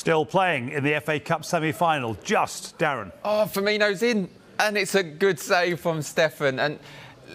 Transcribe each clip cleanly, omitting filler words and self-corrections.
Still playing in the FA Cup semi-final, just Darren. Oh, Firmino's in, and it's a good save from Stefan. And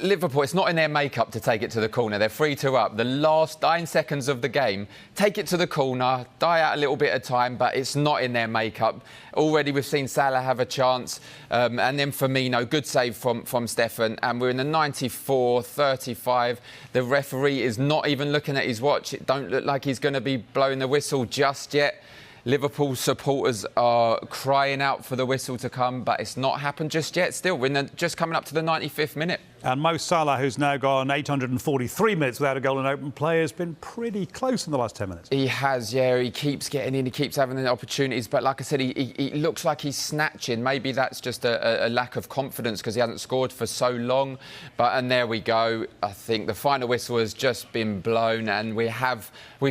Liverpool, it's not in their makeup to take it to the corner. They're 3-2 up. The last 9 seconds of the game, take it to the corner, die out a little bit of time, but it's not in their makeup. Already we've seen Salah have a chance, and then Firmino, good save from Stefan. And we're in the 94-35. The referee is not even looking at his watch. It don't look like he's going to be blowing the whistle just yet. Liverpool supporters are crying out for the whistle to come, but it's not happened just yet. Still, we're just coming up to the 95th minute. And Mo Salah, who's now gone 843 minutes without a goal in open play, has been pretty close in the last 10 minutes. He has, yeah. He keeps getting in, he keeps having the opportunities. But like I said, he looks like he's snatching. Maybe that's just a lack of confidence because he hasn't scored for so long. And there we go. I think the final whistle has just been blown, and we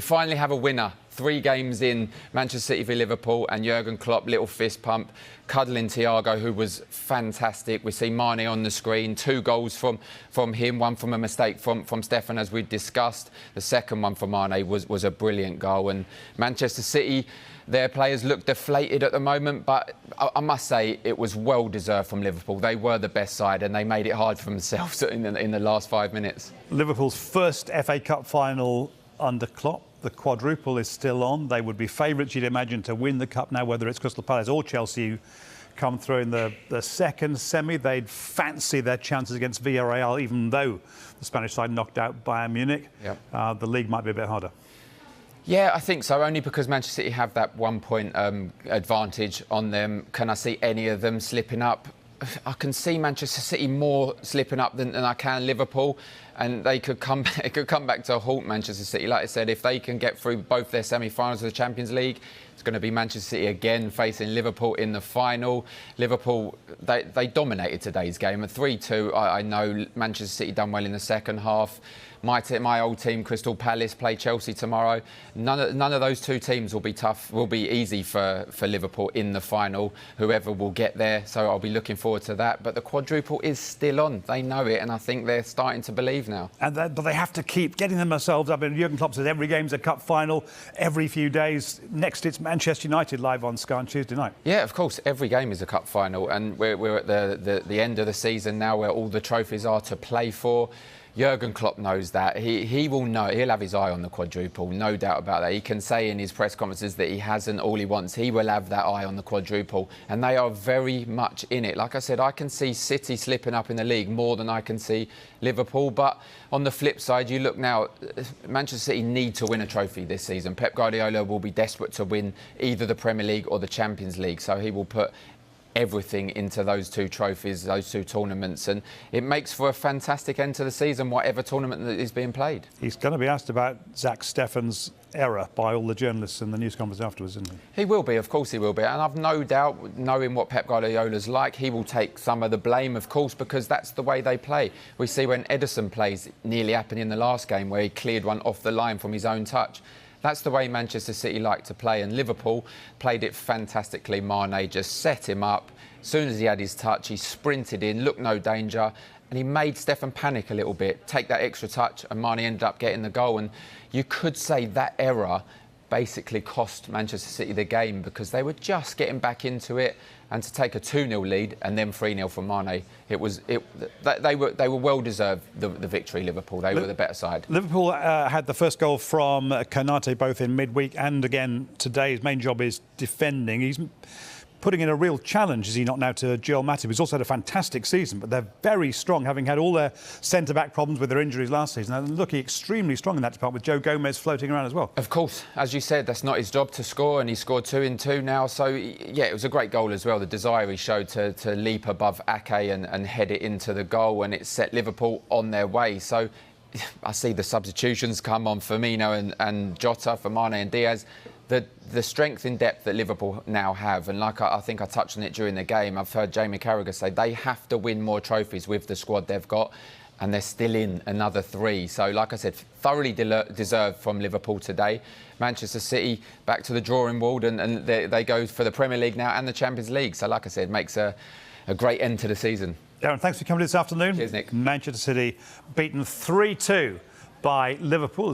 finally have a winner. 3 games in, Manchester City v Liverpool, and Jurgen Klopp, little fist pump, cuddling Thiago, who was fantastic. We see Mane on the screen, 2 goals from him, one from a mistake from Stefan, as we discussed. The second one for Mane was a brilliant goal. And Manchester City, their players look deflated at the moment, but I must say it was well deserved from Liverpool. They were the best side, and they made it hard for themselves in the last 5 minutes. Liverpool's first FA Cup final under Klopp. The quadruple is still on. They would be favourites, you'd imagine, to win the Cup now, whether it's Crystal Palace or Chelsea come through in the second semi. They'd fancy their chances against Villarreal, even though the Spanish side knocked out Bayern Munich. Yep. The league might be a bit harder. Yeah, I think so, only because Manchester City have that 1 point advantage on them. Can I see any of them slipping up? I can see Manchester City more slipping up than I can Liverpool, and they could come back to haunt Manchester City. Like I said, if they can get through both their semi-finals of the Champions League, it's going to be Manchester City again facing Liverpool in the final. Liverpool, they dominated today's game at 3-2. I know Manchester City done well in the second half. My old team, Crystal Palace, play Chelsea tomorrow. None of those 2 teams will be tough, will be easy for Liverpool in the final, whoever will get there. So I'll be looking forward to that. But the quadruple is still on. They know it, and I think they're starting to believe now. But they have to keep getting themselves up. And Jurgen Klopp says every game's a cup final, every few days. Next, it's Manchester United live on Sky on Tuesday night. Yeah, of course. Every game is a cup final, and we're at the end of the season now, where all the trophies are to play for. Jurgen Klopp knows that. He will know. He'll have his eye on the quadruple, no doubt about that. He can say in his press conferences that he hasn't all he wants. He will have that eye on the quadruple, and they are very much in it. Like I said, I can see City slipping up in the league more than I can see Liverpool. But on the flip side, you look now, Manchester City need to win a trophy this season. Pep Guardiola will be desperate to win either the Premier League or the Champions League, so he will put everything into those 2 trophies, those 2 tournaments, and it makes for a fantastic end to the season, whatever tournament that is being played. He's going to be asked about Zach Stefan's error by all the journalists in the news conference afterwards, isn't he? He will be, of course he will be, and I've no doubt, knowing what Pep Guardiola's like, he will take some of the blame, of course, because that's the way they play. We see when Ederson plays, it nearly happened in the last game where he cleared one off the line from his own touch. That's the way Manchester City like to play, and Liverpool played it fantastically. Mane just set him up. As soon as he had his touch, he sprinted in, looked no danger, and he made Stefan panic a little bit, take that extra touch, and Mane ended up getting the goal. And you could say that error basically cost Manchester City the game, because they were just getting back into it, and to take a 2-0 lead and then 3-0 from Mane, they were well deserved the victory. Liverpool, they were the better side. Liverpool had the first goal from Konate both in midweek and again today. His main job is defending. He's putting in a real challenge, is he not, now to Joel Matip, who's also had a fantastic season, but they're very strong, having had all their centre-back problems with their injuries last season. They're looking extremely strong in that department, with Joe Gomez floating around as well. Of course, as you said, that's not his job to score, and he scored 2 in 2 now. So, yeah, it was a great goal as well. The desire he showed to leap above Ake and head it into the goal, and it set Liverpool on their way. So I see the substitutions come on Firmino and Jota for Mane and Diaz. The strength in depth that Liverpool now have, and like I think I touched on it during the game, I've heard Jamie Carragher say they have to win more trophies with the squad they've got, and they're still in another 3. So, like I said, thoroughly deserved from Liverpool today. Manchester City back to the drawing board, and they go for the Premier League now and the Champions League. So, like I said, makes a great end to the season. Darren, thanks for coming this afternoon. Cheers, Nick. Manchester City beaten 3-2 by Liverpool.